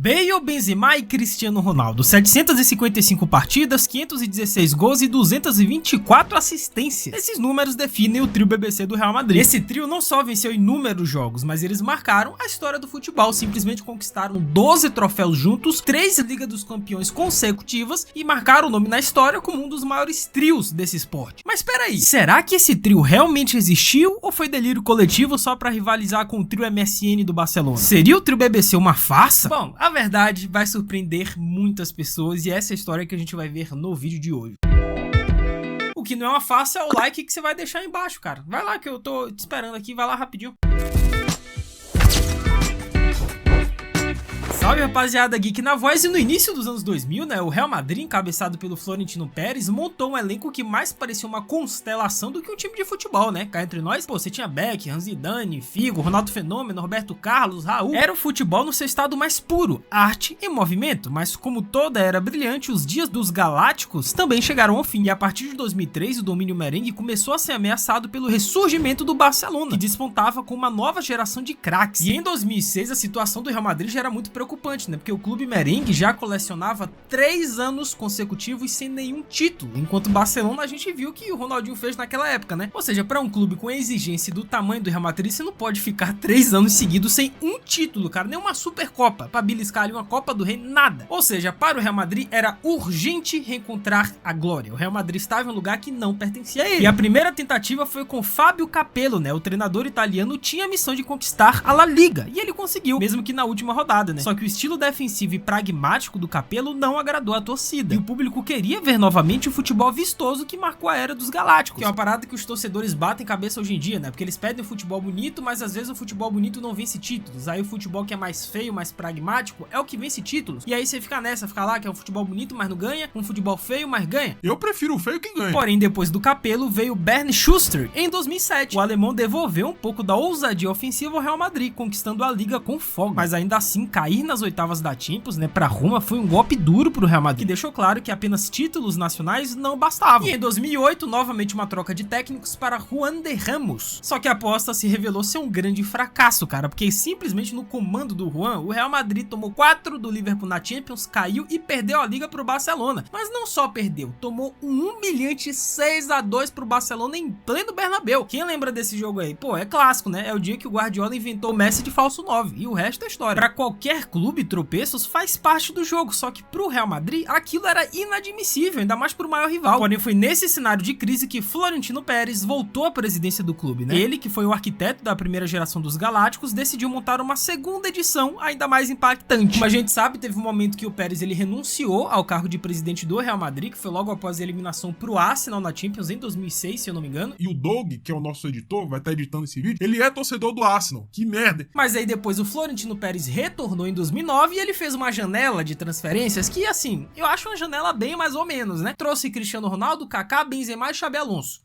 Bale, Benzema e Cristiano Ronaldo, 755 partidas, 516 gols e 224 assistências. Esses números definem o trio BBC do Real Madrid. Esse trio não só venceu inúmeros jogos, mas eles marcaram a história do futebol, simplesmente conquistaram 12 troféus juntos, 3 Liga dos Campeões consecutivas e marcaram o nome na história como um dos maiores trios desse esporte. Mas peraí, será que esse trio realmente existiu ou foi delírio coletivo só pra rivalizar com o trio MSN do Barcelona? Seria o trio BBC uma farsa? Bom, a verdade vai surpreender muitas pessoas e essa é a história que a gente vai ver no vídeo de hoje. O que não é uma farsa é o like que você vai deixar aí embaixo, cara. Vai lá que eu tô te esperando aqui, vai lá rapidinho. Salve rapaziada, Geek na voz. E no início dos anos 2000, né, o Real Madrid, encabeçado pelo Florentino Pérez, montou um elenco que mais parecia uma constelação do que um time de futebol, né? Cá entre nós, pô, você tinha Beckham, Zidane, Figo, Ronaldo Fenômeno, Roberto Carlos, Raul. Era o futebol no seu estado mais puro, arte e movimento. Mas como toda era brilhante, os dias dos Galácticos também chegaram ao fim. E a partir de 2003, o domínio merengue começou a ser ameaçado pelo ressurgimento do Barcelona, que despontava com uma nova geração de craques. E em 2006, a situação do Real Madrid já era muito preocupante, né? Porque o clube merengue já colecionava 3 anos consecutivos sem nenhum título, enquanto o Barcelona a gente viu que o Ronaldinho fez naquela época, né? Ou seja, para um clube com a exigência do tamanho do Real Madrid, você não pode ficar 3 anos seguidos sem um título, cara, nem uma Supercopa para beliscar ali uma Copa do Rei, nada. Ou seja, para o Real Madrid era urgente reencontrar a glória. O Real Madrid estava em um lugar que não pertencia a ele. E a primeira tentativa foi com Fábio Capello, né? O treinador italiano tinha a missão de conquistar a La Liga e ele conseguiu, mesmo que na última rodada, né? Só que o estilo defensivo e pragmático do Capello não agradou a torcida. E o público queria ver novamente o futebol vistoso que marcou a era dos Galácticos. Que é uma parada que os torcedores batem cabeça hoje em dia, né? Porque eles pedem o futebol bonito, mas às vezes o futebol bonito não vence títulos. Aí o futebol que é mais feio, mais pragmático, é o que vence títulos. E aí você fica nessa, fica lá que é um futebol bonito, mas não ganha. Um futebol feio, mas ganha. Eu prefiro o feio que ganha. Porém, depois do Capello veio Bernd Schuster em 2007. O alemão devolveu um pouco da ousadia ofensiva ao Real Madrid, conquistando a Liga com folga. Mas ainda assim, cair nas oitavas da Champions, né, pra Roma foi um golpe duro pro Real Madrid, que deixou claro que apenas títulos nacionais não bastavam. E em 2008, novamente uma troca de técnicos para Juan de Ramos. Só que a aposta se revelou ser um grande fracasso, cara, porque simplesmente no comando do Juan, o Real Madrid tomou 4 do Liverpool na Champions, caiu e perdeu a Liga pro Barcelona. Mas não só perdeu, tomou um humilhante 6-2 pro Barcelona em pleno Bernabéu. Quem lembra desse jogo aí? Pô, é clássico, né? É o dia que o Guardiola inventou o Messi de falso 9 e o resto é história. Pra qualquer clube, tropeços faz parte do jogo, só que pro Real Madrid aquilo era inadmissível, ainda mais pro maior rival. Porém, foi nesse cenário de crise que Florentino Pérez voltou à presidência do clube, né? Ele, que foi o arquiteto da primeira geração dos Galácticos, decidiu montar uma segunda edição ainda mais impactante. Como a gente sabe, teve um momento que o Pérez ele renunciou ao cargo de presidente do Real Madrid, que foi logo após a eliminação pro Arsenal na Champions em 2006, se eu não me engano. E o Doug, que é o nosso editor, vai estar editando esse vídeo, ele é torcedor do Arsenal. Que merda. Mas aí depois o Florentino Pérez retornou em 2009 e ele fez uma janela de transferências que, assim, eu acho uma janela bem mais ou menos, né? Trouxe Cristiano Ronaldo, Kaká, Benzema e Xabi Alonso.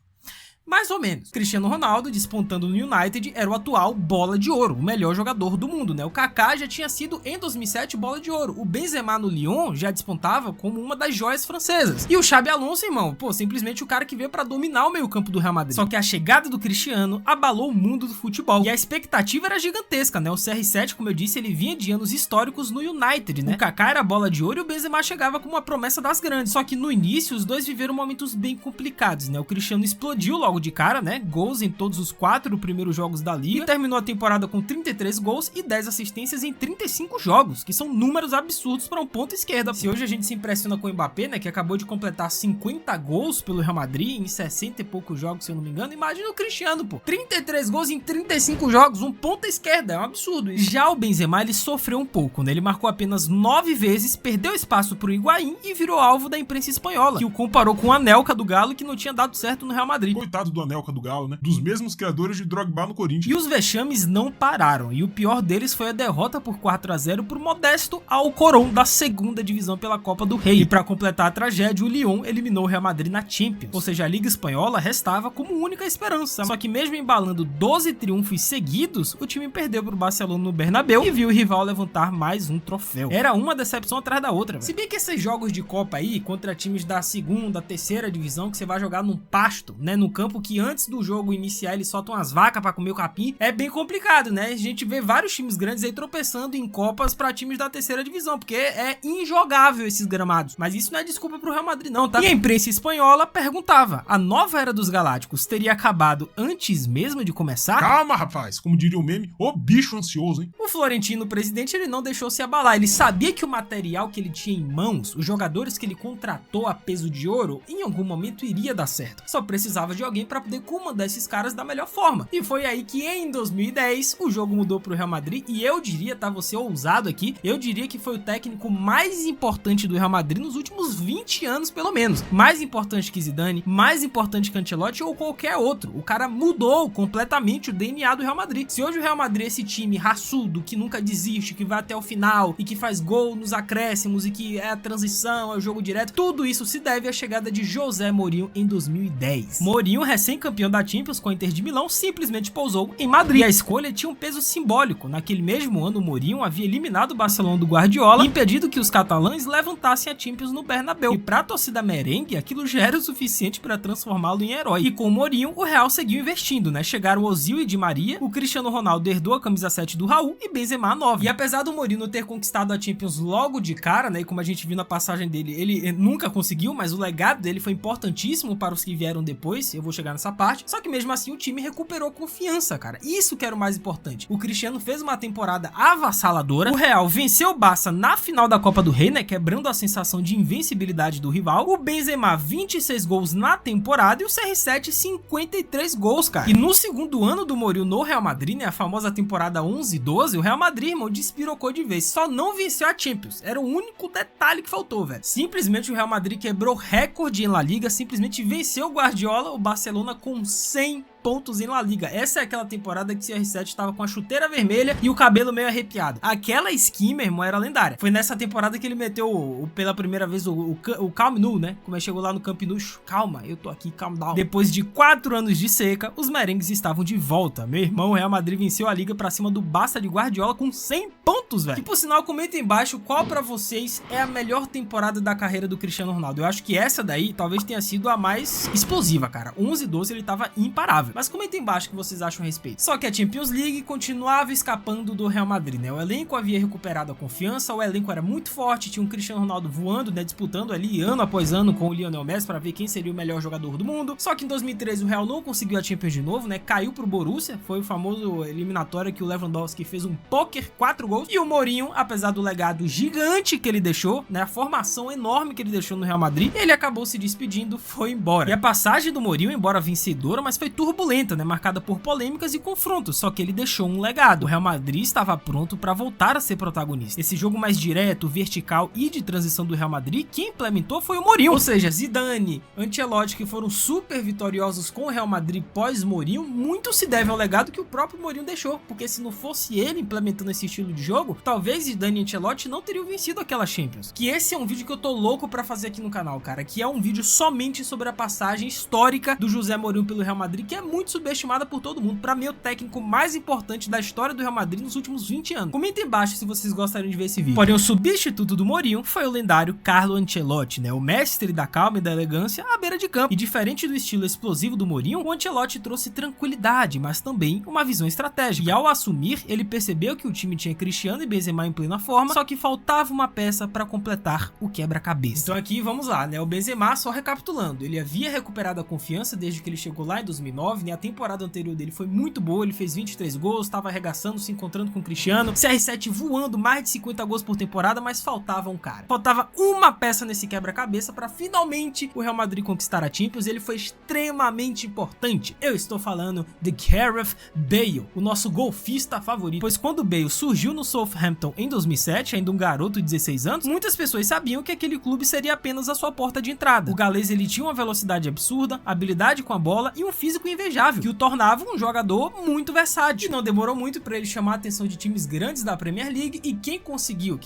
Mais ou menos. Cristiano Ronaldo, despontando no United, era o atual bola de ouro, o melhor jogador do mundo, né? O Kaká já tinha sido, em 2007, bola de ouro. O Benzema no Lyon já despontava como uma das joias francesas. E o Xabi Alonso, irmão, pô, simplesmente o cara que veio pra dominar o meio-campo do Real Madrid. Só que a chegada do Cristiano abalou o mundo do futebol. E a expectativa era gigantesca, né? O CR7, como eu disse, ele vinha de anos históricos no United, né? O Kaká era bola de ouro e o Benzema chegava como uma promessa das grandes. Só que no início, os dois viveram momentos bem complicados, né? O Cristiano explodiu logo de cara, né? Gols em todos os 4 primeiros jogos da Liga. E terminou a temporada com 33 gols e 10 assistências em 35 jogos, que são números absurdos para um ponto esquerda. Se hoje a gente se impressiona com o Mbappé, né? Que acabou de completar 50 gols pelo Real Madrid em 60 e poucos jogos, se eu não me engano. Imagina o Cristiano, pô. 33 gols em 35 jogos, um ponta esquerda. É um absurdo. Já o Benzema, ele sofreu um pouco, né? Ele marcou apenas 9 vezes, perdeu espaço pro Higuaín e virou alvo da imprensa espanhola, que o comparou com o Anelka do Galo, que não tinha dado certo no Real Madrid. Coitado do Anelka do Galo, né? Dos mesmos criadores de Drogba no Corinthians. E os vexames não pararam, e o pior deles foi a derrota por 4-0 pro modesto Alcorcón da segunda divisão pela Copa do Rei. E para completar a tragédia, o Lyon eliminou o Real Madrid na Champions, ou seja, a Liga Espanhola restava como única esperança. Só que mesmo embalando 12 triunfos seguidos, o time perdeu pro Barcelona no Bernabéu e viu o rival levantar mais um troféu. Era uma decepção atrás da outra, véio. Se bem que esses jogos de Copa aí, contra times da segunda, terceira divisão, que você vai jogar num pasto, né, no campo campo que antes do jogo iniciar eles soltam as vacas pra comer o capim, é bem complicado, né? A gente vê vários times grandes aí tropeçando em copas pra times da terceira divisão, porque é injogável esses gramados. Mas isso não é desculpa pro Real Madrid não, tá? E a imprensa espanhola perguntava, a nova era dos Galácticos teria acabado antes mesmo de começar? Calma, rapaz, como diria o meme, ô bicho ansioso, hein? O Florentino, o presidente, ele não deixou se abalar, ele sabia que o material que ele tinha em mãos, os jogadores que ele contratou a peso de ouro, em algum momento iria dar certo. Só precisava de alguém pra poder comandar esses caras da melhor forma. E foi aí que em 2010 o jogo mudou pro Real Madrid e eu diria, tá, vou ser ousado aqui, eu diria que foi o técnico mais importante do Real Madrid nos últimos 20 anos pelo menos. Mais importante que Zidane, mais importante que Ancelotti ou qualquer outro. O cara mudou completamente o DNA do Real Madrid. Se hoje o Real Madrid é esse time raçudo, que nunca desiste, que vai até o final e que faz gol nos acréscimos e que é a transição, é o jogo direto, tudo isso se deve à chegada de José Mourinho em 2010. Mourinho, recém-campeão da Champions com a Inter de Milão, simplesmente pousou em Madrid. E a escolha tinha um peso simbólico. Naquele mesmo ano, Mourinho havia eliminado o Barcelona do Guardiola e impedido que os catalães levantassem a Champions no Bernabéu. E pra torcida merengue, aquilo já era o suficiente para transformá-lo em herói. E com o Mourinho, o Real seguiu investindo, né? Chegaram Ozil e Di Maria, o Cristiano Ronaldo herdou a camisa 7 do Raul e Benzema a 9. E apesar do Mourinho ter conquistado a Champions logo de cara, né? E como a gente viu na passagem dele, ele nunca conseguiu, mas o legado dele foi importantíssimo para os que vieram depois. Eu vou chegar nessa parte. Só que mesmo assim o time recuperou confiança, cara. Isso que era o mais importante. O Cristiano fez uma temporada avassaladora. O Real venceu o Barça na final da Copa do Rei, né? Quebrando a sensação de invencibilidade do rival. O Benzema, 26 gols na temporada e o CR7, 53 gols, cara. E no segundo ano do Mourinho no Real Madrid, né? A famosa temporada 11-12, o Real Madrid, irmão, despirocou de vez. Só não venceu a Champions. Era o único detalhe que faltou, velho. Simplesmente o Real Madrid quebrou recorde em La Liga, simplesmente venceu o Guardiola, o Barcelona com 100 pontos em La Liga. Essa é aquela temporada que o CR7 estava com a chuteira vermelha e o cabelo meio arrepiado. Aquela skin, meu irmão, era lendária. Foi nessa temporada que ele meteu pela primeira vez o Calm Nou, né? Como ele chegou lá no Camp Nou, calma, eu tô aqui, calm down. Depois de 4 anos de seca, os merengues estavam de volta. Meu irmão, o Real Madrid venceu a Liga pra cima do Barça de Guardiola com 100 pontos, velho. E por sinal, comenta aí embaixo qual pra vocês é a melhor temporada da carreira do Cristiano Ronaldo. Eu acho que essa daí talvez tenha sido a mais explosiva, cara. 11-12 ele tava imparável. Mas comenta aí embaixo o que vocês acham a respeito. Só que a Champions League continuava escapando do Real Madrid, né? O elenco havia recuperado a confiança, o elenco era muito forte, tinha um Cristiano Ronaldo voando, né? Disputando ali ano após ano com o Lionel Messi para ver quem seria o melhor jogador do mundo. Só que em 2013 o Real não conseguiu a Champions de novo, né? Caiu pro Borussia, foi o famoso eliminatório que o Lewandowski fez um póquer, 4 gols. E o Mourinho, apesar do legado gigante que ele deixou, né? A formação enorme que ele deixou no Real Madrid, ele acabou se despedindo, foi embora. E a passagem do Mourinho, embora vencedora, mas foi turbulenta, né? Marcada por polêmicas e confrontos, só que ele deixou um legado. O Real Madrid estava pronto para voltar a ser protagonista. Esse jogo mais direto, vertical e de transição do Real Madrid, quem implementou foi o Mourinho. Ou seja, Zidane, Ancelotti, que foram super vitoriosos com o Real Madrid pós-Mourinho, muito se deve ao legado que o próprio Mourinho deixou, porque se não fosse ele implementando esse estilo de jogo, talvez Zidane e Ancelotti não teriam vencido aquela Champions. Que esse é um vídeo que eu tô louco para fazer aqui no canal, cara, que é um vídeo somente sobre a passagem histórica do José Mourinho pelo Real Madrid, que é muito subestimada por todo mundo. Pra mim, é o técnico mais importante da história do Real Madrid nos últimos 20 anos. Comenta embaixo se vocês gostariam de ver esse vídeo. Porém, o substituto do Mourinho foi o lendário Carlo Ancelotti, né? O mestre da calma e da elegância à beira de campo. E diferente do estilo explosivo do Mourinho, o Ancelotti trouxe tranquilidade, mas também uma visão estratégica. E ao assumir, ele percebeu que o time tinha Cristiano e Benzema em plena forma, só que faltava uma peça para completar o quebra-cabeça. Então aqui, vamos lá, né? O Benzema, só recapitulando, ele havia recuperado a confiança desde que ele chegou lá em 2009, né? A temporada anterior dele foi muito boa, ele fez 23 gols, estava arregaçando, se encontrando com o Cristiano, CR7 voando mais de 50 gols por temporada, mas faltava um cara. Faltava uma peça nesse quebra-cabeça para finalmente o Real Madrid conquistar a Champions. Ele foi extremamente importante. Eu estou falando de Gareth Bale, o nosso golfista favorito, pois quando Bale surgiu no Southampton em 2007, ainda um garoto de 16 anos, muitas pessoas sabiam que aquele clube seria apenas a sua porta de entrada. O galês, ele tinha uma velocidade absurda, habilidade com a bola e um físico invejável. invejável, que o tornava um jogador muito versátil. E não demorou muito para ele chamar a atenção de times grandes da Premier League, e quem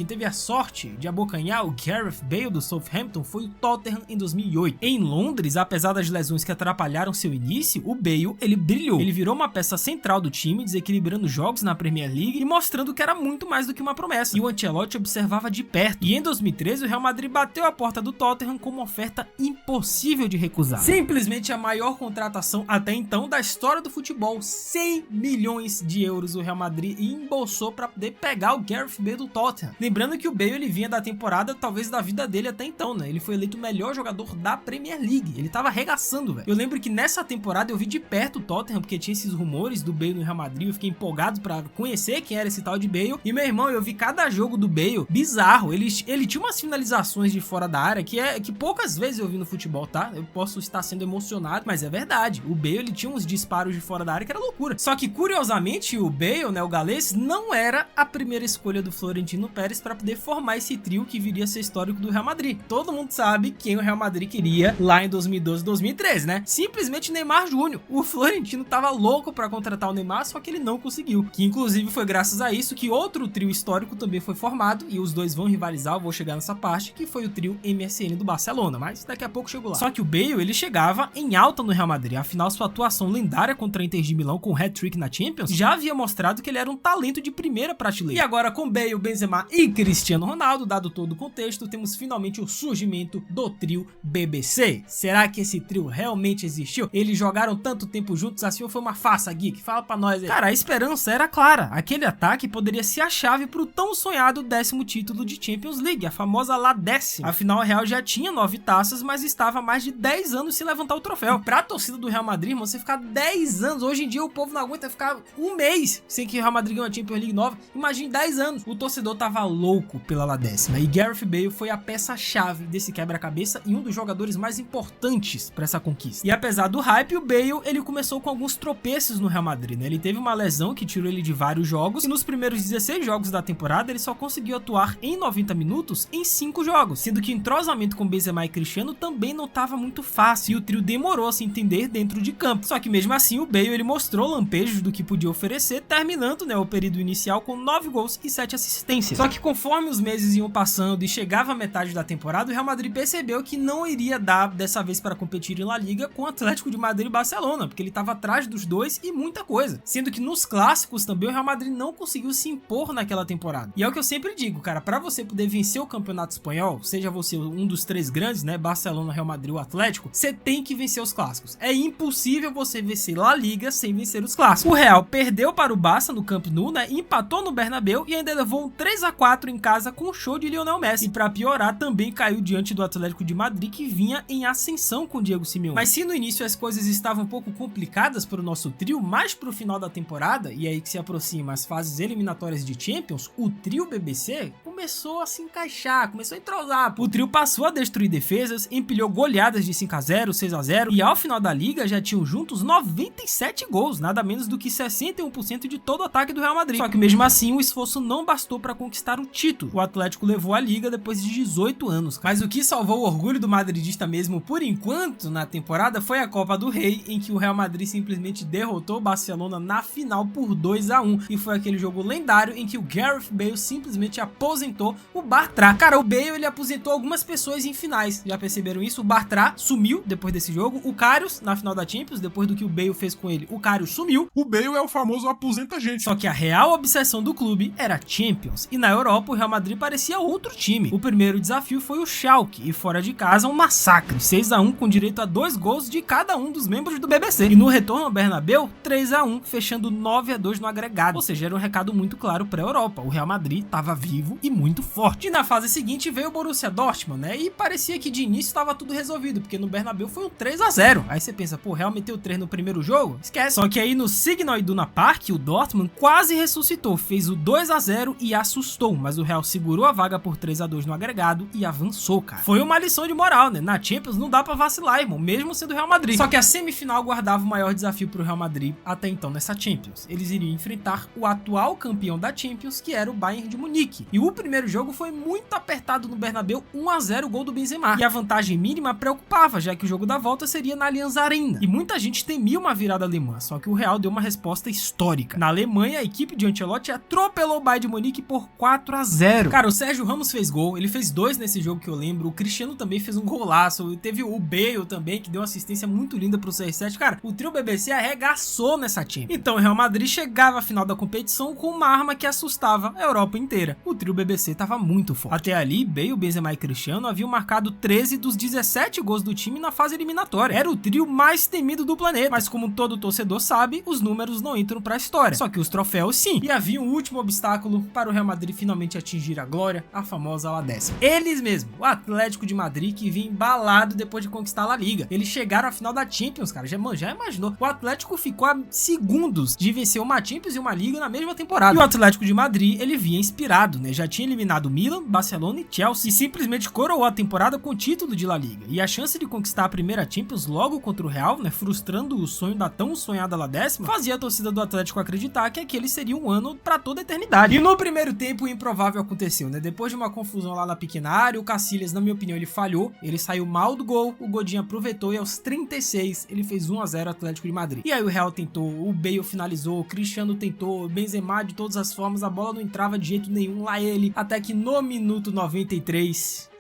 teve a sorte de abocanhar o Gareth Bale do Southampton foi o Tottenham em 2008. Em Londres, apesar das lesões que atrapalharam seu início, o Bale, ele brilhou. Ele virou uma peça central do time, desequilibrando jogos na Premier League e mostrando que era muito mais do que uma promessa. E o Ancelotti observava de perto. E em 2013, o Real Madrid bateu a porta do Tottenham com uma oferta impossível de recusar. Simplesmente a maior contratação até então da história do futebol. 100 milhões de euros o Real Madrid embolsou para poder pegar o Gareth Bale do Tottenham. Lembrando que o Bale, ele vinha da temporada talvez da vida dele até então, né? Ele foi eleito o melhor jogador da Premier League. Ele tava arregaçando, velho. Eu lembro que nessa temporada eu vi de perto o Tottenham, porque tinha esses rumores do Bale no Real Madrid. Eu fiquei empolgado pra conhecer quem era esse tal de Bale. E, meu irmão, eu vi cada jogo do Bale bizarro. Ele tinha umas finalizações de fora da área que poucas vezes eu vi no futebol, tá? Eu posso estar sendo emocionado, mas é verdade. O Bale, ele tinha uns disparos de fora da área que era loucura. Só que, curiosamente, o Bale, né, o galês, não era a primeira escolha do Florentino Pérez para poder formar esse trio que viria a ser histórico do Real Madrid. Todo mundo sabe quem o Real Madrid queria lá em 2012, 2013, né? Simplesmente Neymar Júnior. O Florentino tava louco para contratar o Neymar, só que ele não conseguiu. Que inclusive foi graças a isso que outro trio histórico também foi formado, e os dois vão rivalizar, eu vou chegar nessa parte, que foi o trio MSN do Barcelona, mas daqui a pouco chegou lá. Só que o Bale, ele chegava em alta no Real Madrid, afinal sua atuação lendária contra a Inter de Milão com o hat-trick na Champions já havia mostrado que ele era um talento de primeira prateleira. E agora com Bale, Benzema e Cristiano Ronaldo, dado todo o contexto, temos finalmente o surgimento do trio BBC. Será que esse trio realmente existiu? Eles jogaram tanto tempo juntos assim ou foi uma farsa, Geek? Fala pra nós aí. Cara, a esperança era clara. Aquele ataque poderia ser a chave pro tão sonhado 10º título de Champions League, a famosa La Décima. Afinal, o Real já tinha 9 taças, mas estava há mais de 10 anos sem levantar o troféu. E pra torcida do Real Madrid, irmão, você ficar 10 anos, hoje em dia o povo não aguenta ficar um mês sem que o Real Madrid ganhe uma Champions League nova. Imagine 10 anos. O torcedor tava louco pela La Décima, e Gareth Bale foi a peça-chave desse quebra-cabeça e um dos jogadores mais importantes para essa conquista. E apesar do hype, o Bale, ele começou com alguns tropeços no Real Madrid, né? Ele teve uma lesão que tirou ele de vários jogos, e nos primeiros 16 jogos da temporada ele só conseguiu atuar em 90 minutos em 5 jogos, sendo que o entrosamento com Benzema e Cristiano também não estava muito fácil, e o trio demorou a se entender dentro de campo. Só que mesmo assim o Bale, ele mostrou lampejos do que podia oferecer, terminando, né, o período inicial com 9 gols e 7 assistências. Só que conforme os meses iam passando e chegava a metade da temporada, o Real Madrid percebeu que não iria dar dessa vez para competir em La Liga com o Atlético de Madrid e Barcelona, porque ele estava atrás dos dois e muita coisa. Sendo que nos clássicos também o Real Madrid não conseguiu se impor naquela temporada. E é o que eu sempre digo, cara, para você poder vencer o Campeonato Espanhol, seja você um dos 3 grandes, né, Barcelona, Real Madrid ou Atlético, você tem que vencer os clássicos. É impossível você vencer La Liga sem vencer os clássicos. O Real perdeu para o Barça no Camp Nou, né, empatou no Bernabéu e ainda levou um 3-4 em casa com o show de Lionel Messi. E para piorar, também caiu diante do Atlético de Madrid, que vinha em ascensão com Diego Simeone. Mas se no início as coisas estavam um pouco complicadas para o nosso trio, mais pro final da temporada, e aí que se aproxima as fases eliminatórias de Champions, o trio BBC começou a se encaixar, começou a entrosar. O trio passou a destruir defesas, empilhou goleadas de 5-0, 6-0, e ao final da liga já tinham juntos 97 gols, nada menos do que 61% de todo o ataque do Real Madrid. Só que mesmo assim o esforço não bastou para conquistar o título. O Atlético levou a liga depois de 18 anos. Mas o que salvou o orgulho do madridista mesmo por enquanto na temporada foi a Copa do Rei, em que o Real Madrid simplesmente derrotou o Barcelona na final por 2-1, e foi aquele jogo lendário em que o Gareth Bale simplesmente aposentou o Bartra. Cara, o Bale, ele aposentou algumas pessoas em finais, já perceberam isso? O Bartra sumiu depois desse jogo, o Karius na final da Champions, depois do que o Bale fez com ele, o Karius sumiu. O Bale é o famoso aposenta gente. Só que a real obsessão do clube era Champions, e na Europa o Real Madrid parecia outro time. O primeiro desafio foi o Schalke, e fora de casa um massacre, 6-1 com direito a 2 gols de cada um dos membros do BBC. E no retorno ao Bernabéu, 3-1, fechando 9-2 no agregado. Ou seja, era um recado muito claro pra Europa. O Real Madrid estava vivo e muito forte. E na fase seguinte veio o Borussia Dortmund, né? E parecia que de início estava tudo resolvido, porque no Bernabéu foi um 3-0. Aí você pensa, pô, o Real meteu 3 no primeiro jogo? Esquece. Só que aí no Signal Iduna Park, o Dortmund quase ressuscitou, fez o 2-0 e assustou, mas o Real segurou a vaga por 3-2 no agregado e avançou, cara. Foi uma lição de moral, né? Na Champions não dá pra vacilar, irmão, mesmo sendo o Real Madrid. Só que a semifinal guardava o maior desafio pro Real Madrid até então nessa Champions. Eles iriam enfrentar o atual campeão da Champions, que era o Bayern de Munique. E o primeiro jogo foi muito apertado no Bernabéu, 1-0 o gol do Benzema, e a vantagem mínima preocupava, já que o jogo da volta seria na Allianz Arena, e muita gente temia uma virada alemã, só que o Real deu uma resposta histórica. Na Alemanha, a equipe de Ancelotti atropelou o Bayern de Munique por 4-0. Cara, o Sérgio Ramos fez gol, ele fez 2 nesse jogo que eu lembro, o Cristiano também fez um golaço, teve o Bale também, que deu uma assistência muito linda pro CR7. Cara, o trio BBC arregaçou nessa Champions. Então o Real Madrid chegava à final da competição com uma arma que assustava a Europa inteira. O trio BBC tava muito forte. Até ali, Bale, Benzema e Cristiano haviam marcado 13 dos 17 gols do time na fase eliminatória. Era o trio mais temido do planeta, mas como todo torcedor sabe, os números não entram pra história. Só que os troféus sim. E havia um último obstáculo para o Real Madrid finalmente atingir a glória, a famosa La Décima. Eles mesmo, o Atlético de Madrid, que vinha embalado depois de conquistar a La Liga. Eles chegaram à final da Champions, cara. Já imaginou? O Atlético ficou a segundos de vencer uma Champions e uma Liga na mesma temporada. E o Atlético de Madrid, ele vinha inspirado, né? Já tinha eliminado Milan, Barcelona e Chelsea, e simplesmente coroou a temporada com o título de La Liga. E a chance de conquistar a primeira Champions logo contra o Real, né? Frustrando o sonho da tão sonhada La Décima, fazia a torcida do Atlético acreditar que aquele seria um ano pra toda a eternidade. E no primeiro tempo, o improvável aconteceu, né? Depois de uma confusão lá na pequena área, o Casillas, na minha opinião, ele falhou. Ele saiu mal do gol, o Godin aproveitou e aos 36 ele fez 1-0 Atlético de Madrid. E aí o Real tentou, o Bale finalizou, o Cristiano tentou, o Benzema de todas as formas, a bola não entrava de jeito nenhum, lá ele, até que no minuto 93...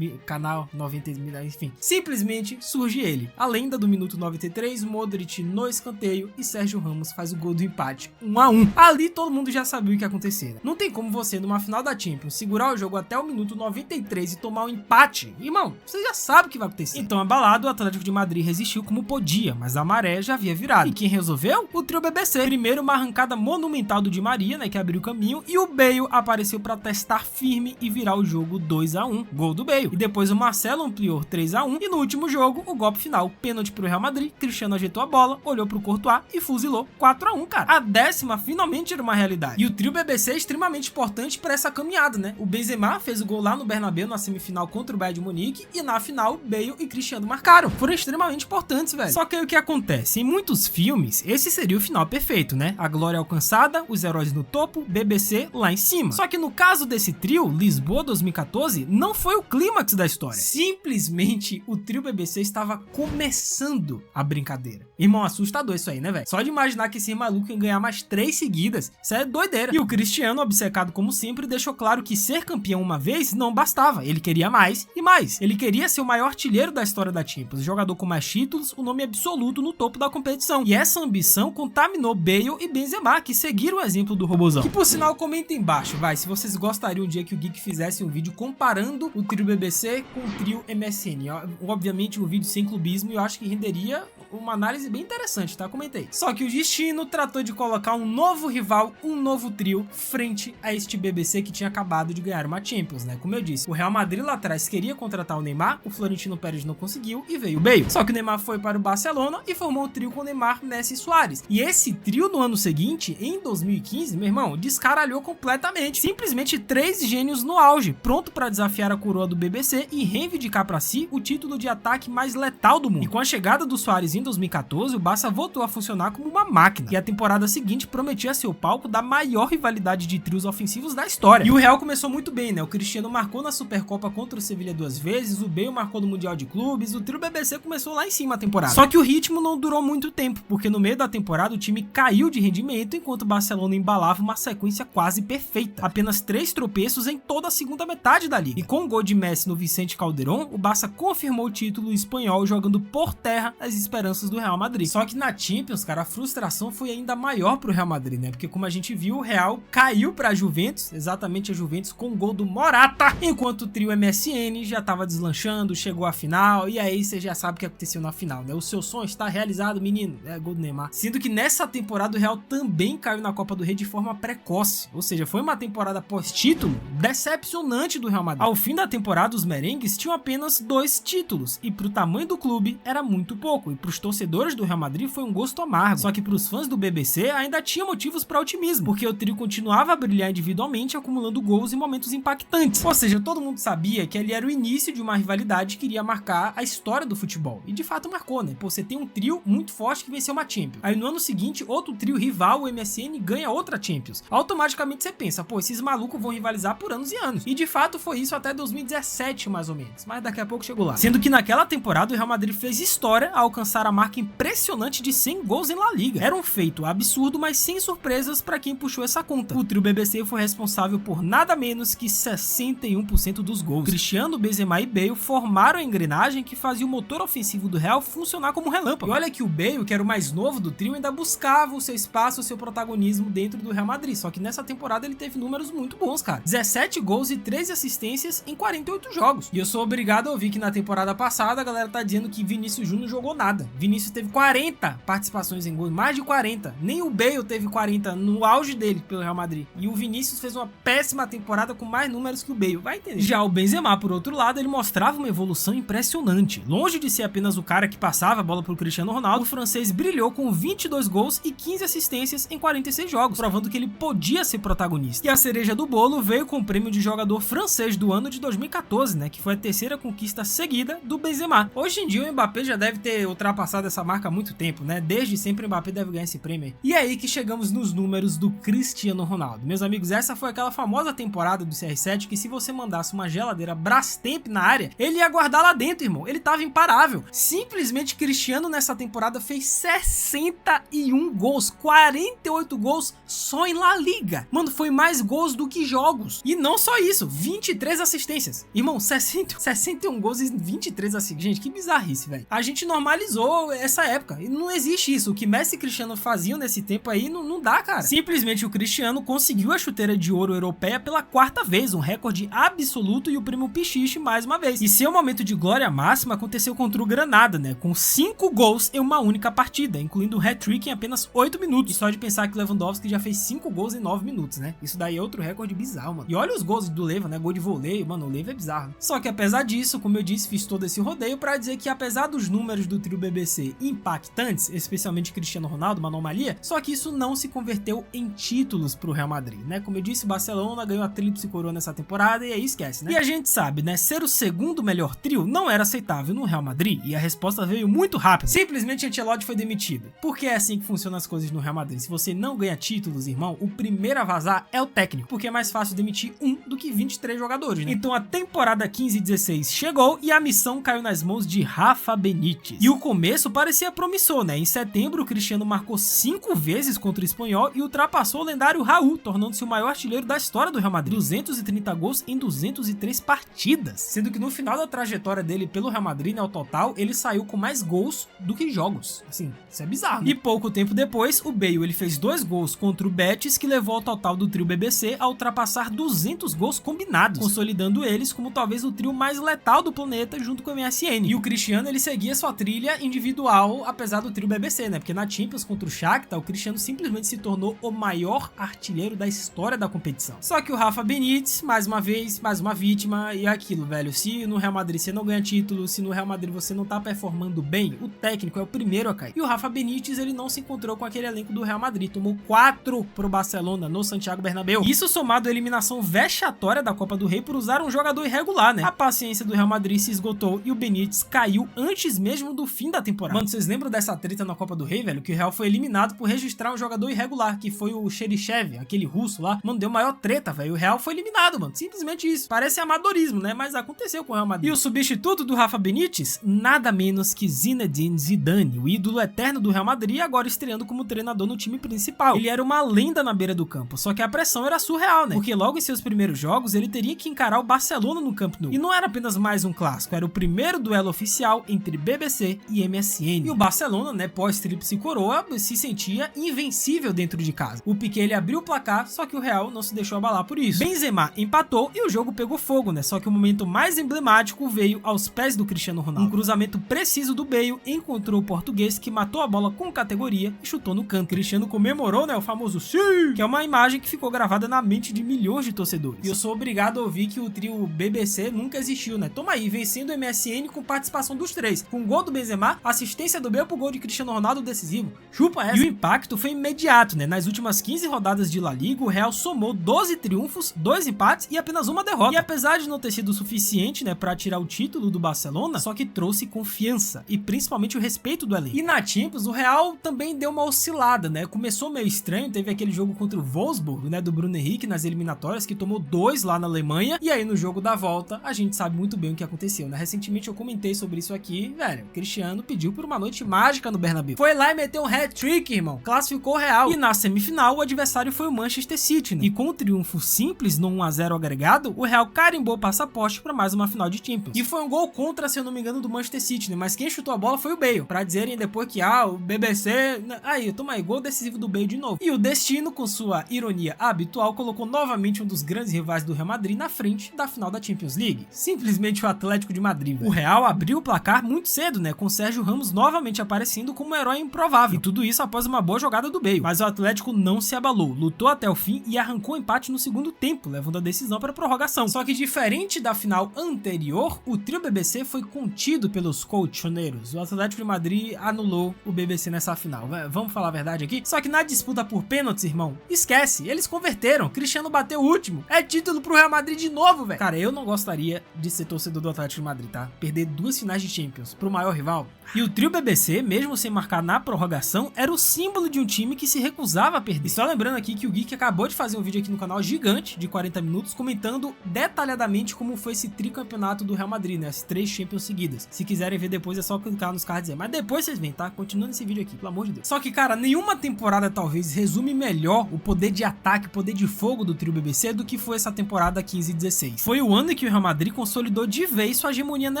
canal 90, enfim, simplesmente surge ele, a lenda do minuto 93, Modric no escanteio e Sérgio Ramos faz o gol do empate, 1-1. Ali todo mundo já sabia o que ia acontecer, né? Não tem como você numa final da Champions segurar o jogo até o minuto 93 e tomar um empate, irmão, você já sabe o que vai acontecer. Então abalado, o Atlético de Madrid resistiu como podia, mas a maré já havia virado. E quem resolveu? O trio BBC. Primeiro uma arrancada monumental do Di Maria, né, que abriu o caminho, e o Bale apareceu para testar firme e virar o jogo 2-1, gol do Bale. E depois o Marcelo ampliou 3-1 e no último jogo, o golpe final, pênalti pro Real Madrid, Cristiano ajeitou a bola, olhou pro Courtois e fuzilou 4-1, cara. A décima finalmente era uma realidade. E o trio BBC é extremamente importante para essa caminhada, né? O Benzema fez o gol lá no Bernabéu na semifinal contra o Bayern de Munique e na final, Bale e Cristiano marcaram. Foram extremamente importantes, velho. Só que aí o que acontece? Em muitos filmes, esse seria o final perfeito, né? A glória alcançada, os heróis no topo, BBC lá em cima. Só que no caso desse trio, Lisboa 2014, não foi o clímax da história. Simplesmente o trio BBC estava começando a brincadeira. Irmão, assustador isso aí, né, velho? Só de imaginar que esse maluco ia ganhar mais 3 seguidas, isso é doideira. E o Cristiano, obcecado como sempre, deixou claro que ser campeão uma vez não bastava. Ele queria mais e mais. Ele queria ser o maior artilheiro da história da Champions, jogador com mais títulos, o nome absoluto no topo da competição. E essa ambição contaminou Bale e Benzema, que seguiram o exemplo do robozão. Que por sinal, comenta embaixo, vai, se vocês gostariam um dia que o Geek fizesse um vídeo comparando o trio BBC com o trio MSN. Obviamente um vídeo sem clubismo, e eu acho que renderia uma análise bem interessante, tá? Comentei. Só que o destino tratou de colocar um novo rival, um novo trio, frente a este BBC que tinha acabado de ganhar uma Champions, né? Como eu disse, o Real Madrid lá atrás queria contratar o Neymar, o Florentino Pérez não conseguiu e veio o Bale. Só que o Neymar foi para o Barcelona e formou um trio com Neymar, Messi e Suárez. E esse trio no ano seguinte, em 2015, meu irmão, descaralhou completamente. Simplesmente 3 gênios no auge, pronto para desafiar a coroa do BBC e reivindicar para si o título de ataque mais letal do mundo. E com a chegada do Suárez em 2014, o Barça voltou a funcionar como uma máquina. E a temporada seguinte prometia ser o palco da maior rivalidade de trios ofensivos da história. E o Real começou muito bem, né? O Cristiano marcou na Supercopa contra o Sevilha 2 vezes, o Bale marcou no Mundial de Clubes, o trio BBC começou lá em cima a temporada. Só que o ritmo não durou muito tempo, porque no meio da temporada o time caiu de rendimento, enquanto o Barcelona embalava uma sequência quase perfeita. Apenas 3 tropeços em toda a segunda metade da liga. E com o gol de Messi no Vicente Calderón, o Barça confirmou o título espanhol, jogando por terra as esperanças do Real Madrid. Só que na Champions, cara, a frustração foi ainda maior pro Real Madrid, né? Porque como a gente viu, o Real caiu pra Juventus, exatamente a Juventus, com o gol do Morata, enquanto o trio MSN já tava deslanchando, chegou à final, e aí você já sabe o que aconteceu na final, né? O seu sonho está realizado, menino. É gol do Neymar. Sendo que nessa temporada o Real também caiu na Copa do Rei de forma precoce, ou seja, foi uma temporada pós-título decepcionante do Real Madrid. Ao fim da temporada, os merengues tinham apenas 2 títulos, e pro tamanho do clube era muito pouco, e pros pros torcedores do Real Madrid foi um gosto amargo, só que pros fãs do BBC ainda tinha motivos para otimismo, porque o trio continuava a brilhar individualmente, acumulando gols em momentos impactantes. Ou seja, todo mundo sabia que ali era o início de uma rivalidade que iria marcar a história do futebol, e de fato marcou, né? Pô, você tem um trio muito forte que venceu uma Champions, aí no ano seguinte outro trio rival, o MSN, ganha outra Champions. Automaticamente você pensa, pô, esses malucos vão rivalizar por anos e anos, e de fato foi isso até 2017 mais ou menos, mas daqui a pouco chegou lá. Sendo que naquela temporada o Real Madrid fez história ao alcançar a marca impressionante de 100 gols em La Liga. Era um feito absurdo, mas sem surpresas para quem puxou essa conta. O trio BBC foi responsável por nada menos que 61% dos gols. Cristiano, Benzema e Bale formaram a engrenagem que fazia o motor ofensivo do Real funcionar como relâmpago. E olha que o Bale, que era o mais novo do trio, ainda buscava o seu espaço, o seu protagonismo dentro do Real Madrid, só que nessa temporada ele teve números muito bons, cara. 17 gols e 13 assistências em 48 jogos. E eu sou obrigado a ouvir que na temporada passada a galera tá dizendo que Vinícius Júnior jogou nada. Vinícius teve 40 participações em gols, mais de 40. Nem o Bale teve 40 no auge dele pelo Real Madrid. E o Vinícius fez uma péssima temporada com mais números que o Bale, vai entender. Já o Benzema, por outro lado, ele mostrava uma evolução impressionante. Longe de ser apenas o cara que passava a bola pro Cristiano Ronaldo, o francês brilhou com 22 gols e 15 assistências em 46 jogos, provando que ele podia ser protagonista. E a cereja do bolo veio com o prêmio de jogador francês do ano de 2014, né, que foi a terceira conquista seguida do Benzema. Hoje em dia o Mbappé já deve ter ultrapassado essa marca há muito tempo, né? Desde sempre o Mbappé deve ganhar esse prêmio aí. E é aí que chegamos nos números do Cristiano Ronaldo. Meus amigos, essa foi aquela famosa temporada do CR7 que se você mandasse uma geladeira Brastemp na área, ele ia guardar lá dentro, irmão. Ele tava imparável. Simplesmente Cristiano nessa temporada fez 61 gols, 48 gols só em La Liga. Mano, foi mais gols do que jogos. E não só isso, 23 assistências. Irmão, 61 gols e 23 assistências. Gente, que bizarrice, velho. A gente normalizou essa época. E não existe isso. O que Messi e Cristiano faziam nesse tempo aí não dá, cara. Simplesmente o Cristiano conseguiu a chuteira de ouro europeia pela quarta vez, um recorde absoluto, e o prêmio Pichichi mais uma vez. E seu momento de glória máxima aconteceu contra o Granada, né? Com 5 gols em uma única partida, incluindo o hat-trick em apenas 8 minutos. E só de pensar que o Lewandowski já fez 5 gols em 9 minutos, né? Isso daí é outro recorde bizarro, mano. E olha os gols do Leva, né? Gol de voleio, mano, o Leva é bizarro. Só que apesar disso, como eu disse, fiz todo esse rodeio pra dizer que apesar dos números do trio BBC impactantes, especialmente Cristiano Ronaldo, uma anomalia, só que isso não se converteu em títulos pro Real Madrid, né? Como eu disse, o Barcelona ganhou a tríplice coroa nessa temporada e aí esquece, né? E a gente sabe, né? Ser o segundo melhor trio não era aceitável no Real Madrid e a resposta veio muito rápido. Simplesmente Ancelotti foi demitido. Porque é assim que funcionam as coisas no Real Madrid. Se você não ganha títulos, irmão, o primeiro a vazar é o técnico, porque é mais fácil demitir um do que 23 jogadores, né? Então a temporada 15-16 chegou e a missão caiu nas mãos de Rafa Benítez. E o começo parecia promissor, né? Em setembro, o Cristiano marcou 5 vezes contra o Espanhol e ultrapassou o lendário Raul, tornando-se o maior artilheiro da história do Real Madrid. 230 gols em 203 partidas. Sendo que no final da trajetória dele pelo Real Madrid, né, ao total, ele saiu com mais gols do que jogos. Assim, isso é bizarro, né? E pouco tempo depois, o Bale, ele fez 2 gols contra o Betis, que levou ao total do trio BBC a ultrapassar 200 gols combinados, consolidando eles como talvez o trio mais letal do planeta junto com o MSN. E o Cristiano, ele seguia sua trilha individual, apesar do trio BBC, né? Porque na Champions contra o Shakhtar, o Cristiano simplesmente se tornou o maior artilheiro da história da competição. Só que o Rafa Benítez, mais uma vez, mais uma vítima, e é aquilo, velho. Se no Real Madrid você não ganha título, se no Real Madrid você não tá performando bem, o técnico é o primeiro a cair. E o Rafa Benítez, ele não se encontrou com aquele elenco do Real Madrid, tomou 4 pro Barcelona no Santiago Bernabéu. Isso somado à eliminação vexatória da Copa do Rei por usar um jogador irregular, né? A paciência do Real Madrid se esgotou e o Benítez caiu antes mesmo do fim da temporada. Mano, vocês lembram dessa treta na Copa do Rei, velho? Que o Real foi eliminado por registrar um jogador irregular, que foi o Cheryshev, aquele russo lá. Mano, deu maior treta, velho. O Real foi eliminado, mano. Simplesmente isso. Parece amadorismo, né? Mas aconteceu com o Real Madrid. E o substituto do Rafa Benítez? Nada menos que Zinedine Zidane, o ídolo eterno do Real Madrid, agora estreando como treinador no time principal. Ele era uma lenda na beira do campo, só que a pressão era surreal, né? Porque logo em seus primeiros jogos, ele teria que encarar o Barcelona no Camp Nou. E não era apenas mais um clássico, era o primeiro duelo oficial entre BBC e MSN. E o Barcelona, né, pós-tríplice coroa, se sentia invencível dentro de casa. O Piqué, ele abriu o placar, só que o Real não se deixou abalar por isso. Benzema empatou e o jogo pegou fogo, né? Só que o momento mais emblemático veio aos pés do Cristiano Ronaldo. Um cruzamento preciso do Bale encontrou o português, que matou a bola com categoria e chutou no canto. Cristiano comemorou, né, o famoso sim, que é uma imagem que ficou gravada na mente de milhões de torcedores. E eu sou obrigado a ouvir que o trio BBC nunca existiu, né? Toma aí, vencendo o MSN com participação dos três. Com o gol do Benzema, assistência do Bale pro gol de Cristiano Ronaldo decisivo. Chupa essa. E o impacto foi imediato, né? Nas últimas 15 rodadas de La Liga, o Real somou 12 triunfos, 2 empates e apenas uma derrota. E apesar de não ter sido o suficiente, né, pra tirar o título do Barcelona, só que trouxe confiança e principalmente o respeito do elenco. E na Champions, o Real também deu uma oscilada, né? Começou meio estranho, teve aquele jogo contra o Wolfsburg, né, do Bruno Henrique nas eliminatórias, que tomou 2 lá na Alemanha, e aí no jogo da volta, a gente sabe muito bem o que aconteceu, né? Recentemente eu comentei sobre isso aqui, velho, o Cristiano pediu por uma noite mágica no Bernabéu. Foi lá e meteu um hat-trick, irmão, classificou o Real. E na semifinal, o adversário foi o Manchester City, né? E com um triunfo simples no 1-0 agregado, o Real carimbou o passaporte para mais uma final de Champions. E foi um gol contra, se eu não me engano, do Manchester City, né? Mas quem chutou a bola foi o Bale, pra dizerem depois que, o BBC... Aí, toma aí, gol decisivo do Bale de novo. E o destino, com sua ironia habitual, colocou novamente um dos grandes rivais do Real Madrid na frente da final da Champions League. Simplesmente o Atlético de Madrid, velho. O Real abriu o placar muito cedo, né? Com Sérgio Ramos novamente aparecendo como um herói improvável. E tudo isso após uma boa jogada do Bale. Mas o Atlético não se abalou, lutou até o fim e arrancou o empate no segundo tempo, levando a decisão para a prorrogação. Só que diferente da final anterior, o trio BBC foi contido pelos colchoneiros. O Atlético de Madrid anulou o BBC nessa final. Vamos falar a verdade aqui? Só que na disputa por pênaltis, irmão, esquece, eles converteram. Cristiano bateu o último. É título pro Real Madrid de novo, velho. Cara, eu não gostaria de ser torcedor do Atlético de Madrid, tá? Perder 2 finais de Champions pro maior rival. E o trio BBC, mesmo sem marcar na prorrogação, era o símbolo de um time que se recusava a perder. E só lembrando aqui que o Geek acabou de fazer um vídeo aqui no canal gigante, de 40 minutos, comentando detalhadamente como foi esse tricampeonato do Real Madrid, né? As 3 Champions seguidas. Se quiserem ver depois, é só clicar nos cards aí. Mas depois vocês veem, tá? Continuando esse vídeo aqui, pelo amor de Deus. Só que, cara, nenhuma temporada talvez resume melhor o poder de ataque, o poder de fogo do trio BBC do que foi essa temporada 15 e 16. Foi o ano em que o Real Madrid consolidou de vez sua hegemonia na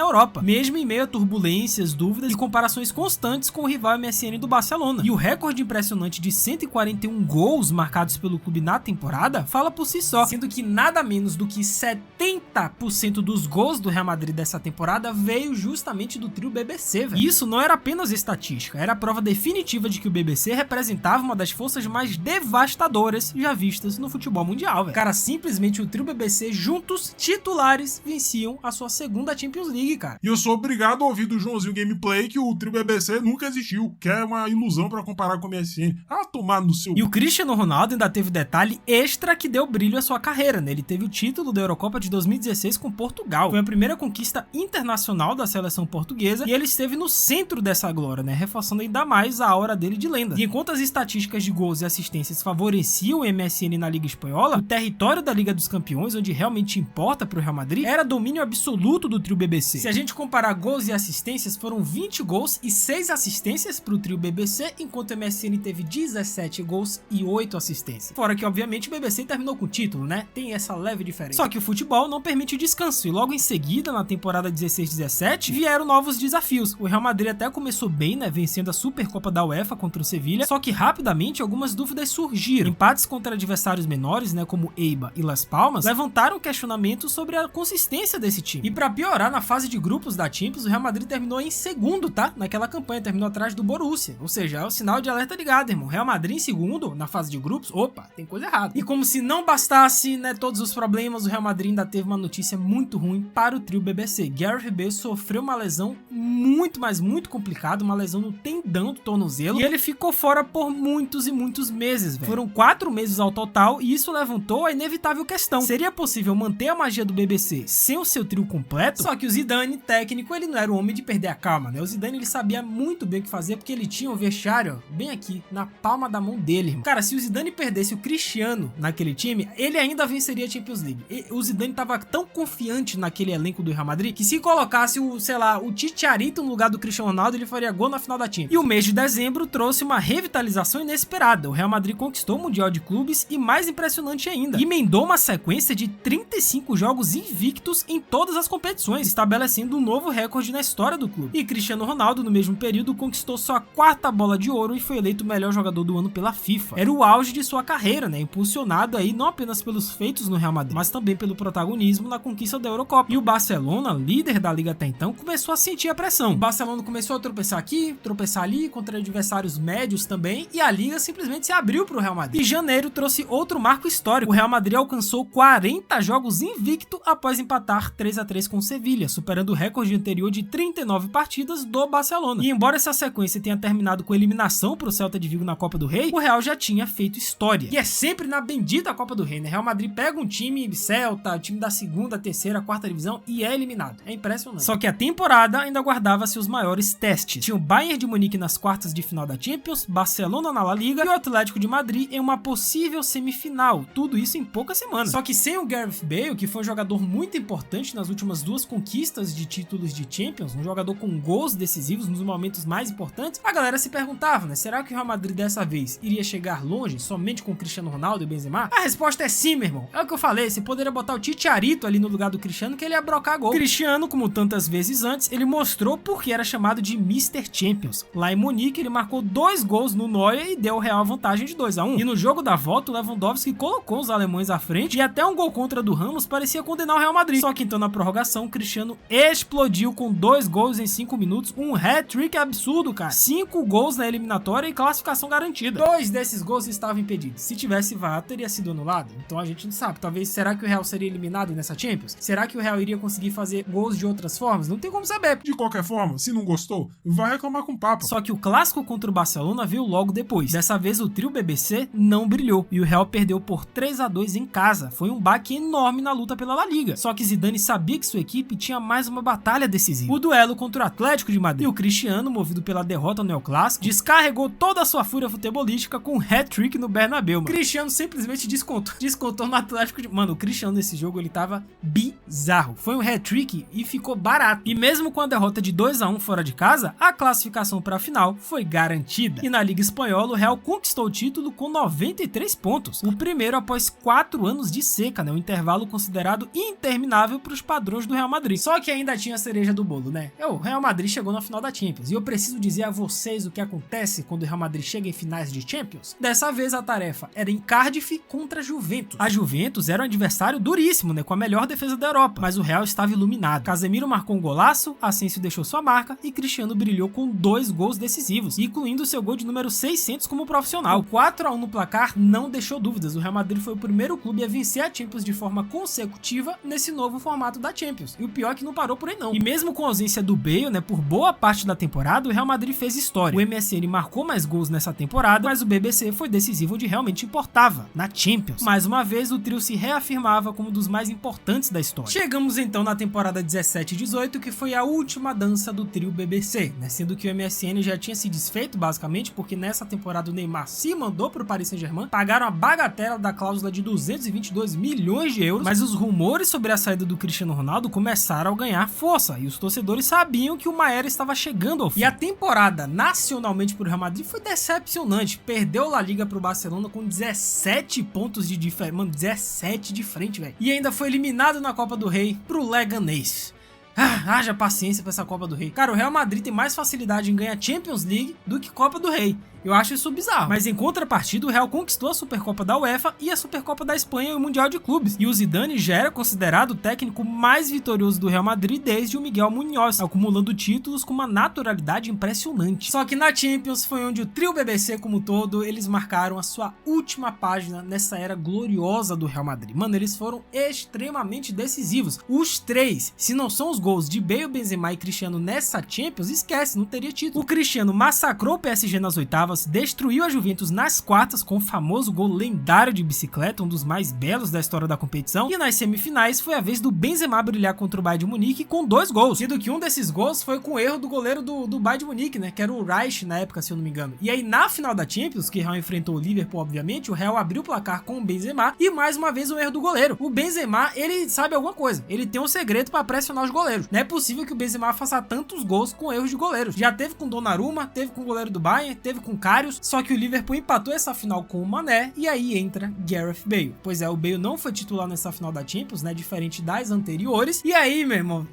Europa, mesmo em meio a turbulências, dúvidas e comparações constantes com o rival MSN do Barcelona. E o recorde impressionante de 141 gols marcados pelo clube na temporada fala por si só, sendo que nada menos do que 70% dos gols do Real Madrid dessa temporada veio justamente do trio BBC, velho. E isso não era apenas estatística, era a prova definitiva de que o BBC representava uma das forças mais devastadoras já vistas no futebol mundial, velho. Cara, simplesmente o trio BBC juntos, titulares, venciam a sua segunda Champions League, cara. E eu sou obrigado a ouvir do Joãozinho Gameplay que o trio BBC nunca existiu, que é uma ilusão pra comparar com o MSN. Tomar no seu... E o Cristiano Ronaldo ainda teve detalhe extra que deu brilho à sua carreira, né? Ele teve o título da Eurocopa de 2016 com Portugal. Foi a primeira conquista internacional da seleção portuguesa e ele esteve no centro dessa glória, né? Reforçando ainda mais a aura dele de lenda. E enquanto as estatísticas de gols e assistências favoreciam o MSN na Liga Espanhola, o território da Liga dos Campeões, onde realmente importa pro Real Madrid, era domínio absoluto do trio BBC. Se a gente comparar gols e assistências, foram 20 gols e 6 assistências pro trio BBC, enquanto o MSN teve 17 gols e 8 assistências. Fora que, obviamente, o BBC terminou com o título, né? Tem essa leve diferença. Só que o futebol não permite descanso, e logo em seguida, na temporada 16-17, vieram novos desafios. O Real Madrid até começou bem, né? Vencendo a Supercopa da UEFA contra o Sevilla, só que rapidamente algumas dúvidas surgiram. Empates contra adversários menores, né? Como Eibar e Las Palmas, levantaram questionamentos sobre a consistência desse time. E pra piorar, na fase de grupos da Champions, o Real Madrid terminou em segundo, tá? Naquela campanha, terminou atrás do Borussia. Ou seja, é o sinal de alerta ligado, irmão. Real Madrid em segundo, na fase de grupos, opa, tem coisa errada. E como se não bastasse, né, todos os problemas, o Real Madrid ainda teve uma notícia muito ruim para o trio BBC. Gareth Bale sofreu uma lesão muito, mas muito complicada, uma lesão no tendão do tornozelo, e ele ficou fora por muitos e muitos meses, velho. Foram 4 meses ao total, e isso levantou a inevitável questão: seria possível manter a magia do BBC sem o seu trio completo? Só que o Zidane, técnico, ele não era o homem de perder a calma, né? O Zidane, ele sabia muito bem o que fazer, porque ele tinha o vestiário, ó, bem aqui, na palma da mão dele, irmão. Cara, se o Zidane perdesse o Cristiano naquele time, ele ainda venceria a Champions League. O Zidane tava tão confiante naquele elenco do Real Madrid, que se colocasse o, sei lá, o Chicharito no lugar do Cristiano Ronaldo, ele faria gol na final da Champions. E o mês de dezembro trouxe uma revitalização inesperada. O Real Madrid conquistou o Mundial de Clubes e, mais impressionante ainda, emendou uma sequência de 35 jogos invictos em todas as competições, estabelecendo um novo recorde na história do clube. E Cristiano Ronaldo, no mesmo período, conquistou sua 4ª bola de ouro e foi eleito o melhor jogador do ano pela FIFA. Era o auge de sua carreira, né? Impulsionado aí não apenas pelos feitos no Real Madrid, mas também pelo protagonismo na conquista da Eurocopa. E o Barcelona, líder da liga até então, começou a sentir a pressão. O Barcelona começou a tropeçar aqui, tropeçar ali, contra adversários médios também, e a liga simplesmente se abriu pro Real Madrid. E janeiro trouxe outro marco histórico. O Real Madrid alcançou 40 jogos invicto após empatar 3-3 com o Sevilla, superando o recorde anterior de 39 partidas, do Barcelona. E embora essa sequência tenha terminado com eliminação pro Celta de Vigo na Copa do Rei, o Real já tinha feito história. E é sempre na bendita Copa do Rei, né? Real Madrid pega um time Celta, time da segunda, terceira, quarta divisão e é eliminado. É impressionante. Só que a temporada ainda guardava-se os maiores testes. Tinha o Bayern de Munique nas quartas de final da Champions, Barcelona na La Liga e o Atlético de Madrid em uma possível semifinal. Tudo isso em poucas semanas. Só que sem o Gareth Bale, que foi um jogador muito importante nas últimas duas conquistas de títulos de Champions, um jogador com gols decisivos nos momentos mais importantes, a galera se perguntava, né? Será que o Real Madrid dessa vez iria chegar longe somente com o Cristiano Ronaldo e o Benzema? A resposta é sim, meu irmão. É o que eu falei, você poderia botar o Chicharito ali no lugar do Cristiano que ele ia brocar gol. O Cristiano, como tantas vezes antes, ele mostrou porque era chamado de Mr. Champions. Lá em Munique, ele marcou 2 gols no Neuer e deu ao Real vantagem de 2-1. E no jogo da volta, o Lewandowski colocou os alemães à frente e até um gol contra do Ramos parecia condenar o Real Madrid. Só que então na prorrogação, o Cristiano explodiu com 2 gols em 5 minutos, um hat-trick absurdo, cara. 5 gols na eliminatória e classificação garantida. 2 desses gols estavam impedidos. Se tivesse VAR, teria sido anulado. Então a gente não sabe. Talvez, será que o Real seria eliminado nessa Champions? Será que o Real iria conseguir fazer gols de outras formas? Não tem como saber. De qualquer forma, se não gostou, vai reclamar com o Papa. Só que o clássico contra o Barcelona veio logo depois. Dessa vez o trio BBC não brilhou e o Real perdeu por 3-2 em casa. Foi um baque enorme na luta pela La Liga. Só que Zidane sabia que sua equipe tinha mais uma batalha decisiva. O duelo contra o Atlético de Madrid. E o Cristiano, movido pela derrota no El Clássico, descarregou toda a sua fúria futebolística com um hat-trick no Bernabéu. O Cristiano simplesmente descontou no Atlético de... Mano, o Cristiano nesse jogo ele tava bizarro. Foi um hat-trick e ficou barato. E mesmo com a derrota de 2-1 fora de casa, a classificação para a final foi garantida. E na Liga Espanhola, o Real conquistou o título com 93 pontos. O primeiro após 4 anos de seca, né? Um intervalo considerado interminável para os padrões do Real Madrid. Só que ainda tinha a cereja do bolo, né? O Real Madrid chegou na final da Champions. E eu preciso dizer a vocês o que acontece quando o Real Madrid chega em finais de Champions. Dessa vez a tarefa era em Cardiff contra a Juventus. A Juventus era um adversário duríssimo, né? Com a melhor defesa da Europa. Mas o Real estava iluminado. Casemiro marcou um golaço, Asensio deixou sua marca e Cristiano brilhou com 2 gols decisivos, incluindo seu gol de número 600 como profissional. O 4-1 no placar não deixou dúvidas. O Real Madrid foi o primeiro clube a vencer a Champions de forma consecutiva nesse novo formato da Champions. E o pior é que não parou por aí não. E mesmo com a ausência do Bale, né, por boa parte da temporada, o Real Madrid fez história. O MSN marcou mais gols nessa temporada, mas o BBC foi decisivo onde realmente importava, na Champions. Mais uma vez, o trio se reafirmava como um dos mais importantes da história. Chegamos então na temporada 17 e 18, que foi a última dança do trio BBC, né, sendo que o MSN já tinha se desfeito basicamente, porque nessa temporada o Neymar se mandou pro Paris Saint-Germain, pagaram a bagatela da cláusula de 222 milhões de euros, mas os rumores sobre a saída do Cristiano Ronaldo começaram a ganhar força, e os torcedores sabiam que uma era estava chegando ao fim. E a temporada nacionalmente pro Real Madrid foi decepcionante, perdeu La Liga pro Barcelona com 17 pontos de diferença, mano, 17 de frente, velho, e ainda foi eliminado na Copa do Rei pro Leganés. Haja paciência pra essa Copa do Rei. Cara, o Real Madrid tem mais facilidade em ganhar Champions League do que Copa do Rei. Eu acho isso bizarro. Mas em contrapartida, o Real conquistou a Supercopa da UEFA e a Supercopa da Espanha e o Mundial de Clubes. E o Zidane já era considerado o técnico mais vitorioso do Real Madrid desde o Miguel Muñoz, acumulando títulos com uma naturalidade impressionante. Só que na Champions foi onde o trio BBC como um todo, eles marcaram a sua última página nessa era gloriosa do Real Madrid. Mano, eles foram extremamente decisivos. Os 3, se não são os gols de Bale, Benzema e Cristiano nessa Champions, esquece, não teria título. O Cristiano massacrou o PSG nas oitavas, destruiu a Juventus nas quartas com o famoso gol lendário de bicicleta, um dos mais belos da história da competição, e nas semifinais foi a vez do Benzema brilhar contra o Bayern de Munique com 2 gols, sendo que um desses gols foi com o erro do goleiro do Bayern de Munique, né, que era o Reich na época, se eu não me engano. E aí na final da Champions, que o Real enfrentou o Liverpool, obviamente, o Real abriu o placar com o Benzema e mais uma vez o erro do goleiro. O Benzema, ele sabe alguma coisa, ele tem um segredo para pressionar os goleiros. Não é possível que o Benzema faça tantos gols com erros de goleiros. Já teve com Donnarumma, teve com o goleiro do Bayern, teve com Karius, só que o Liverpool empatou essa final com o Mané e aí entra Gareth Bale. Pois é, o Bale não foi titular nessa final da Champions, né, diferente das anteriores. E aí, meu irmão,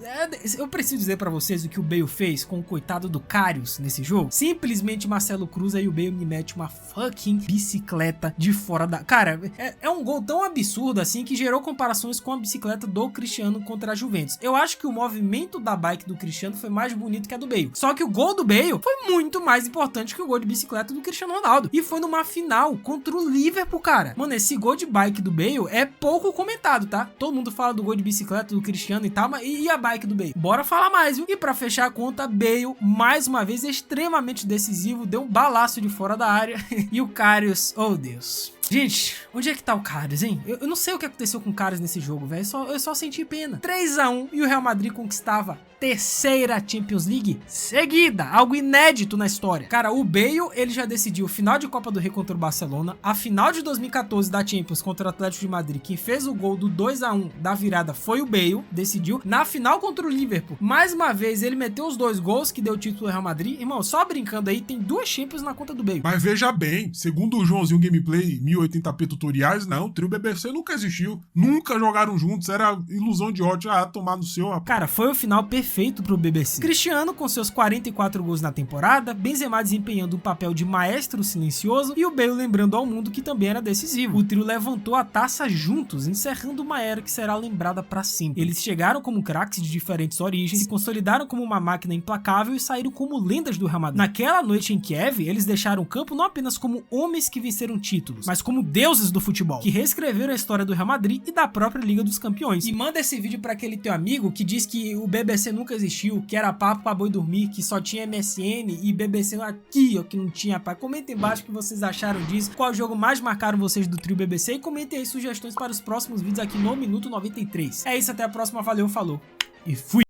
eu preciso dizer pra vocês o que o Bale fez com o coitado do Karius nesse jogo. Simplesmente Marcelo cruza e o Bale me mete uma fucking bicicleta de fora da... Cara, é um gol tão absurdo assim que gerou comparações com a bicicleta do Cristiano contra a Juventus. Eu acho que o movimento da bike do Cristiano foi mais bonito que a do Bale. Só que o gol do Bale foi muito mais importante que o gol de bicicleta do Cristiano Ronaldo. E foi numa final contra o Liverpool, cara. Mano, esse gol de bike do Bale é pouco comentado, tá? Todo mundo fala do gol de bicicleta do Cristiano e tal, mas e a bike do Bale? Bora falar mais, viu? E pra fechar a conta, Bale, mais uma vez, extremamente decisivo, deu um balaço de fora da área. E o Karius, oh Deus. Gente, onde é que tá o Karius, hein? Eu não sei o que aconteceu com o Karius nesse jogo, velho. Eu só senti pena. 3-1 e o Real Madrid conquistava terceira Champions League seguida. Algo inédito na história. Cara, o Bale, ele já decidiu final de Copa do Rei contra o Barcelona, a final de 2014 da Champions contra o Atlético de Madrid. Quem fez o gol do 2-1 da virada foi o Bale, decidiu. Na final contra o Liverpool, mais uma vez, ele meteu os 2 gols que deu o título ao Real Madrid. Irmão, só brincando aí, tem 2 Champions na conta do Bale. Mas veja bem, segundo o Joãozinho Gameplay 1080p tutoriais, não, o trio BBC nunca existiu. Nunca jogaram juntos, era ilusão de ódio. Tomar no seu, rapaz. Cara, foi o final perfeito pro BBC. Cristiano com seus 44 gols na temporada, Benzema desempenhando um papel de maestro silencioso e o Bale lembrando ao mundo que também era decisivo. O trio levantou a taça juntos, encerrando uma era que será lembrada pra sempre. Eles chegaram como craques de diferentes origens, se consolidaram como uma máquina implacável e saíram como lendas do Real Madrid. Naquela noite em Kiev, eles deixaram o campo não apenas como homens que venceram títulos, mas como deuses do futebol, que reescreveram a história do Real Madrid e da própria Liga dos Campeões. E manda esse vídeo pra aquele teu amigo que diz que o BBC nunca existiu, que era papo pra boi dormir, que só tinha MSN e BBC aqui, ó, que não tinha, pá. Comenta embaixo o que vocês acharam disso, qual jogo mais marcaram vocês do trio BBC e comentem aí sugestões para os próximos vídeos aqui no Minuto 93. É isso, até a próxima, valeu, falou e fui!